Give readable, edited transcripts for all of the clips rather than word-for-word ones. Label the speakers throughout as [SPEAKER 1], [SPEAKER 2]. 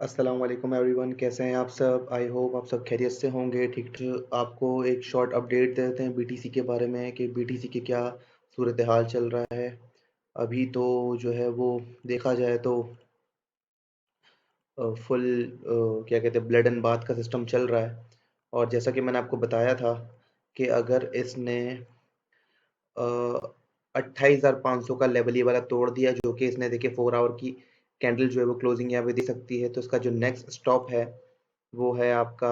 [SPEAKER 1] अस्सलाम वालेकुम एवरीवन, कैसे हैं आप सब। आई होप आप सब खैरियत से होंगे। ठीक ठीक। आपको एक शॉर्ट अपडेट देते हैं बीटीसी के बारे में कि बीटीसी की क्या सूरत हाल चल रहा है। अभी तो जो है वो देखा जाए तो फुल क्या कहते हैं ब्लड एंड बाथ का सिस्टम चल रहा है। और जैसा कि मैंने आपको बताया था कि अगर इसने 28,500 का लेवल ये वाला तोड़ दिया, जो कि इसने देखिए 4 आवर की कैंडल जो है वो क्लोजिंग यहाँ पे दे सकती है, तो इसका जो नेक्स्ट स्टॉप है वो है आपका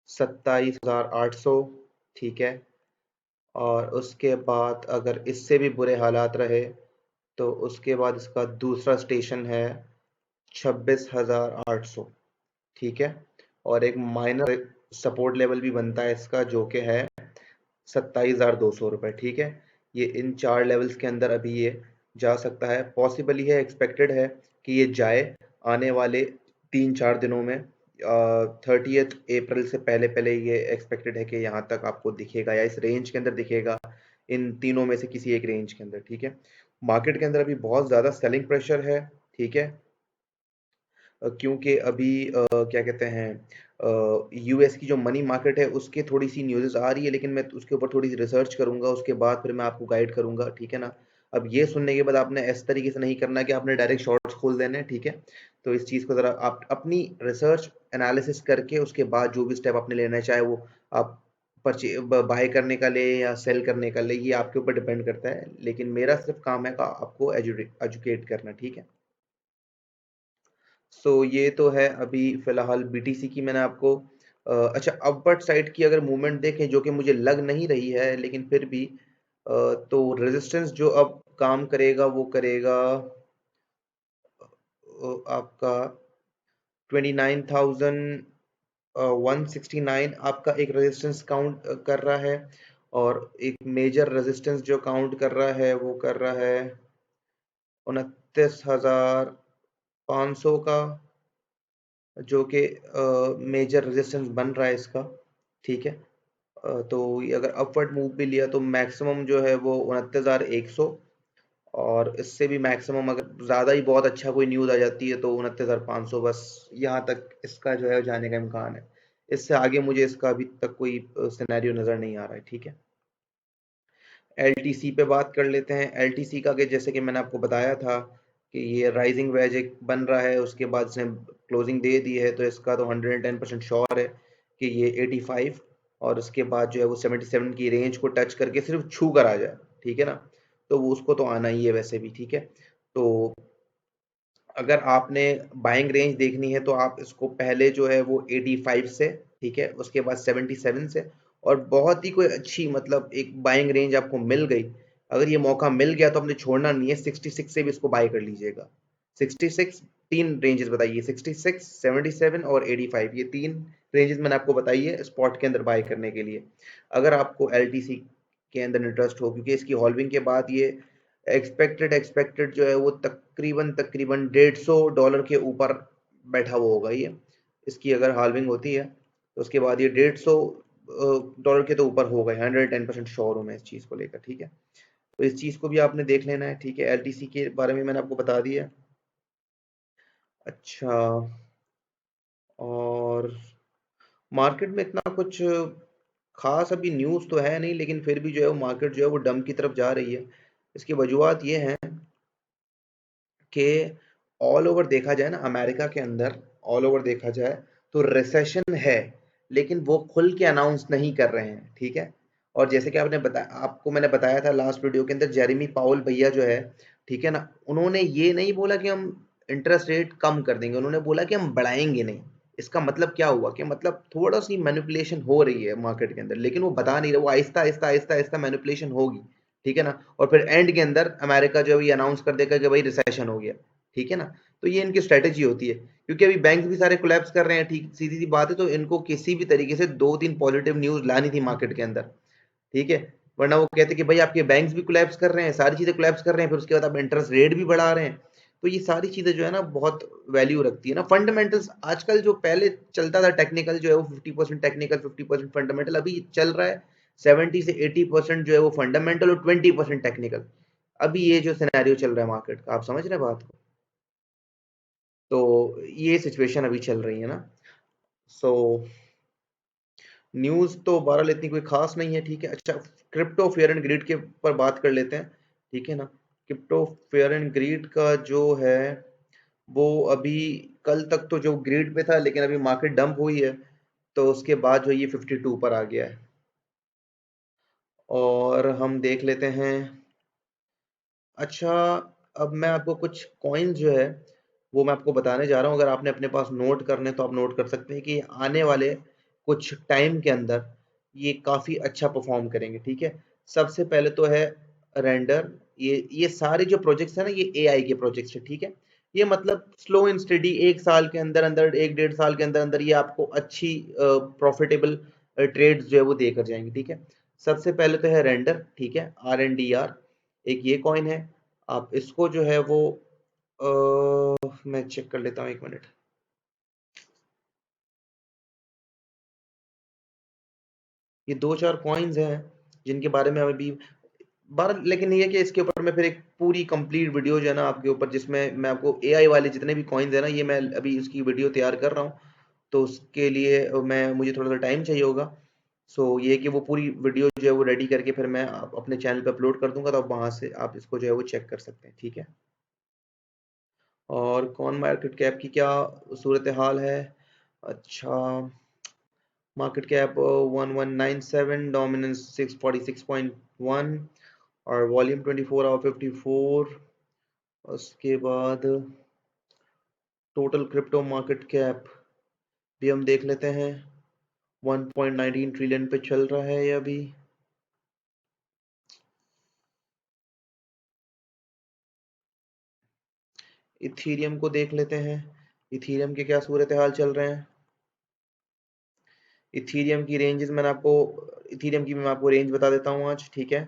[SPEAKER 1] 27,800। ठीक है। और उसके बाद अगर इससे भी बुरे हालात रहे तो उसके बाद इसका दूसरा स्टेशन है 26,800। ठीक है। और एक माइनर सपोर्ट लेवल भी बनता है इसका, जो कि है 27,200 रुपये। ठीक है। ये इन 4 लेवल्स के अंदर अभी ये जा सकता है, पॉसिबल ही है, एक्सपेक्टेड है कि ये जाए आने वाले 3-4 दिनों में। 30 अप्रैल से पहले पहले ये एक्सपेक्टेड है कि यहाँ तक आपको दिखेगा या इस रेंज के अंदर दिखेगा, इन तीनों में से किसी एक रेंज के अंदर। ठीक है। मार्केट के अंदर अभी बहुत ज़्यादा सेलिंग प्रेशर है। ठीक है। क्योंकि अभी क्या कहते हैं यूएस की जो मनी मार्केट है उसके थोड़ी सी न्यूज़ आ रही है, लेकिन मैं उसके ऊपर थोड़ी सी रिसर्च करूंगा, उसके बाद फिर मैं आपको गाइड करूंगा। ठीक है ना। अब ये सुनने के बाद आपने इस तरीके से नहीं करना कि आपने डायरेक्ट शॉर्ट्स खोल देने हैं। ठीक है। तो इस चीज़ को ज़रा आप अपनी रिसर्च एनालिसिस करके उसके बाद जो भी स्टेप आपने लेना है, चाहे वो आप परचे बाय करने का ले या सेल करने का ले, ये आपके ऊपर डिपेंड करता है, लेकिन मेरा सिर्फ काम है का आपको एजुकेट करना। ठीक है। सो ये तो है अभी फिलहाल बीटीसी की मैंने आपको अच्छा अपवर्ड साइड की अगर मूवमेंट देखें, जो कि मुझे लग नहीं रही है, लेकिन फिर भी तो रेजिस्टेंस जो अब काम करेगा वो करेगा आपका 29,169 आपका एक रेजिस्टेंस काउंट कर रहा है। और एक मेजर रेजिस्टेंस जो काउंट कर रहा है वो कर रहा है 29,500 का, जो कि मेजर रेजिस्टेंस बन रहा है इसका। ठीक है। तो ये अगर अपवर्ड मूव भी लिया तो मैक्सिमम जो है वो 29,100। और इससे भी मैक्सिमम अगर ज़्यादा ही बहुत अच्छा कोई न्यूज़ आ जाती है तो 29,500, बस यहाँ तक इसका जो है जाने का इम्कान है। इससे आगे मुझे इसका अभी तक कोई सिनेरियो नज़र नहीं आ रहा है। ठीक है। एलटीसी पे बात कर लेते हैं। एलटीसी का कि जैसे कि मैंने आपको बताया था कि ये राइजिंग वेज एक बन रहा है, उसके बाद इसने क्लोजिंग दे दी है, तो इसका तो 110% श्योर है कि ये 85 और उसके बाद जो है वो 77 की रेंज को टच करके सिर्फ छू कर आ जाए। ठीक है ना। तो वो उसको तो आना ही है वैसे भी। ठीक है। तो अगर आपने बाइंग रेंज देखनी है तो आप इसको पहले जो है वो 85 से, ठीक है, उसके बाद 77 से, और बहुत ही कोई अच्छी मतलब एक बाइंग रेंज आपको मिल गई, अगर ये मौका मिल गया तो आपने छोड़ना नहीं है, 66 से भी इसको बाय कर लीजिएगा। 66, तीन रेंजेस बताइए, 66, 77 और 85, ये तीन रेंजेस मैंने आपको बताई है स्पॉट के अंदर बाय करने के लिए, अगर आपको एलटीसी के अंदर इंटरेस्ट हो, क्योंकि इसकी हॉल्विंग के बाद ये एक्सपेक्टेड जो है वो तकरीबन तकरीबन $150 के ऊपर बैठा हुआ होगा ये। इसकी अगर हाल्विंग होती है तो उसके बाद ये $150 के तो ऊपर होगा, 110% श्योर हूँ मैं इस चीज़ को लेकर। ठीक है। तो इस चीज़ को भी आपने देख लेना है। ठीक है। एलटीसी के बारे में मैंने आपको बता दिया। अच्छा। और मार्केट में इतना कुछ खास अभी न्यूज़ तो है नहीं, लेकिन फिर भी जो है वो मार्केट जो है वो डम की तरफ जा रही है। इसकी वजूहत ये हैं कि ऑल ओवर देखा जाए ना, अमेरिका के अंदर ऑल ओवर देखा जाए तो रिसेशन है, लेकिन वो खुल के अनाउंस नहीं कर रहे हैं। ठीक है। और जैसे कि आपको मैंने बताया था लास्ट वीडियो के अंदर, जेरेमी पाउल भैया जो है, ठीक है ना, उन्होंने ये नहीं बोला कि हम इंटरेस्ट रेट कम कर देंगे, उन्होंने बोला कि हम बढ़ाएंगे नहीं। इसका मतलब क्या हुआ कि मतलब थोड़ा सी मैनिपुलेशन हो रही है मार्केट के अंदर, लेकिन वो बता नहीं रहे, वो आहिस्ता आहिस्ता आहिस्ता आहिस्ता मैनिपुलेशन होगी। ठीक है ना। और फिर एंड के अंदर अमेरिका जो है ये अनाउंस कर देगा कि भाई रिसेशन हो गया। ठीक है ना। तो ये इनकी स्ट्रेटेजी होती है, क्योंकि अभी बैंक भी सारे कोलैप्स कर रहे हैं, ठीक सीधी सी बात है, तो इनको किसी भी तरीके से 2-3 पॉजिटिव न्यूज लानी थी मार्केट के अंदर। ठीक है। वरना वो कहते कि भाई आपके बैंक्स भी कोलैप्स कर रहे हैं, सारी चीजें कोलैप्स कर रहे हैं, फिर उसके बाद आप इंटरेस्ट रेट भी बढ़ा रहे हैं। तो ये सारी चीजें जो है ना बहुत वैल्यू रखती है ना। फंडामेंटल्स आजकल जो पहले चलता था टेक्निकल जो है वो 50% टेक्निकल 50% फंडामेंटल, अभी चल रहा है 70 से 80% जो है वो फंडामेंटल और 20% टेक्निकल। अभी ये जो सिनेरियो चल रहा है मार्केट का, आप समझ रहे हैं बात को। तो ये सिचुएशन अभी चल रही है ना। सो न्यूज़ तो बहरहाल इतनी कोई खास नहीं है, ठीक है। अच्छा, क्रिप्टो फेयर एंड ग्रीड के ऊपर बात कर लेते हैं, ठीक है ना। क्रिप्टो फेयर एंड ग्रीड का जो है वो अभी कल तक तो जो ग्रीड पे था, लेकिन अभी मार्केट डंप हुई है, तो उसके बाद जो ये 52 पर आ गया है। और हम देख लेते हैं। अच्छा, अब मैं आपको कुछ कॉइन जो है वो मैं आपको बताने जा रहा हूँ। अगर आपने अपने पास नोट करने तो आप नोट कर सकते हैं कि आने वाले कुछ टाइम के अंदर ये काफ़ी अच्छा परफॉर्म करेंगे, ठीक है। सबसे पहले तो है रेंडर। ये सारे जो प्रोजेक्ट्स हैं ना, ये एआई के प्रोजेक्ट्स हैं, ठीक है। ये मतलब स्लो एंड स्टडी, एक साल के अंदर अंदर, एक डेढ़ साल के अंदर अंदर ये आपको अच्छी प्रॉफिटेबल ट्रेड्स जो है वो देकर जाएंगे, ठीक है। सबसे पहले तो है रेंडर, ठीक है, RNDR। एक ये कॉइन है। आप इसको जो है वो मैं चेक कर लेता हूँ, एक मिनट। ये दो चार कॉइन्स हैं जिनके बारे में अभी बार, लेकिन ये है कि इसके ऊपर मैं फिर एक पूरी कंप्लीट वीडियो जो है ना आपके ऊपर, जिसमें मैं आपको एआई वाले जितने भी कॉइन्स है ना, ये मैं अभी उसकी वीडियो तैयार कर रहा हूँ। तो उसके लिए मैं मुझे थोड़ा सा टाइम चाहिए होगा। सो ये है कि वो पूरी वीडियो जो है वो रेडी करके फिर मैं अपने चैनल पे अपलोड कर दूंगा, तो आप वहाँ से आप इसको जो है वो चेक कर सकते हैं, ठीक है। और कौन मार्केट कैप की क्या सूरत हाल है। अच्छा, मार्केट कैप 1197, डोमिनेंस 646.1, और वॉल्यूम 24/54। उसके बाद टोटल क्रिप्टो मार्केट कैप भी हम देख लेते हैं। 1.19 ट्रिलियन पे चल रहा है ये अभी। इथीरियम को देख लेते हैं। इथीरियम के क्या सूरत हाल चल रहे हैं। इथीरियम की रेंजेस मैंने आपको इथीरियम की मैं आपको रेंज बता देता हूँ आज, ठीक है।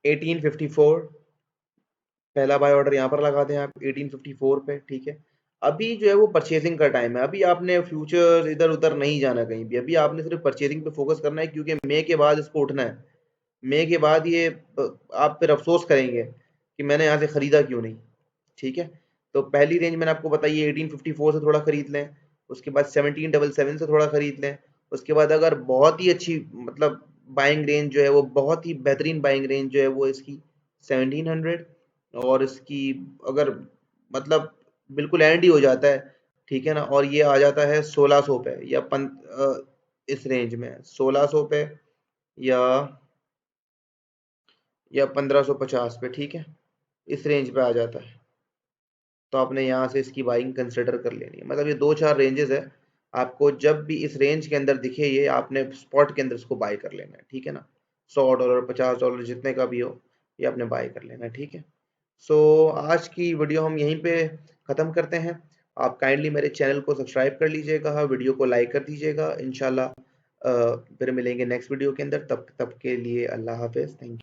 [SPEAKER 1] 1854 पहला बाय ऑर्डर यहाँ पर लगा दें आप 1854 पे, ठीक है। अभी जो है वो परचेजिंग का टाइम है। अभी आपने फ्यूचर इधर उधर नहीं जाना कहीं भी, अभी आपने सिर्फ परचेजिंग पे फोकस करना है, क्योंकि मई के बाद इसको उठना है। मई के बाद ये आप फिर अफसोस करेंगे कि मैंने यहाँ से खरीदा क्यों नहीं, ठीक है। तो पहली रेंज मैंने आपको बताई है, 1854 से थोड़ा खरीद लें। उसके बाद 1777 से थोड़ा खरीद लें। उसके बाद अगर बहुत ही अच्छी मतलब बाइंग रेंज जो है वो बहुत ही बेहतरीन बाइंग रेंज जो है वो इसकी 1700। और इसकी अगर मतलब बिल्कुल एंड ही हो जाता है, ठीक है ना, और ये आ जाता है 1600 पे या इस रेंज में 1600 पे या 1550 पे, ठीक है, इस रेंज पे आ जाता है। तो आपने यहाँ से इसकी बाइंग कंसिडर कर लेनी है। मतलब ये दो चार रेंजेस है। आपको जब भी इस रेंज के अंदर दिखे ये आपने स्पॉट के अंदर इसको बाय कर लेना है, ठीक है ना। $100 $50 जितने का भी हो, ये आपने बाय कर लेना है, ठीक है। सो आज की वीडियो हम यहीं पे ख़त्म करते हैं। आप काइंडली मेरे चैनल को सब्सक्राइब कर लीजिएगा, वीडियो को लाइक कर दीजिएगा। इंशाल्लाह फिर मिलेंगे नेक्स्ट वीडियो के अंदर। तब तब के लिए अल्लाह हाफिज़, थैंक यू।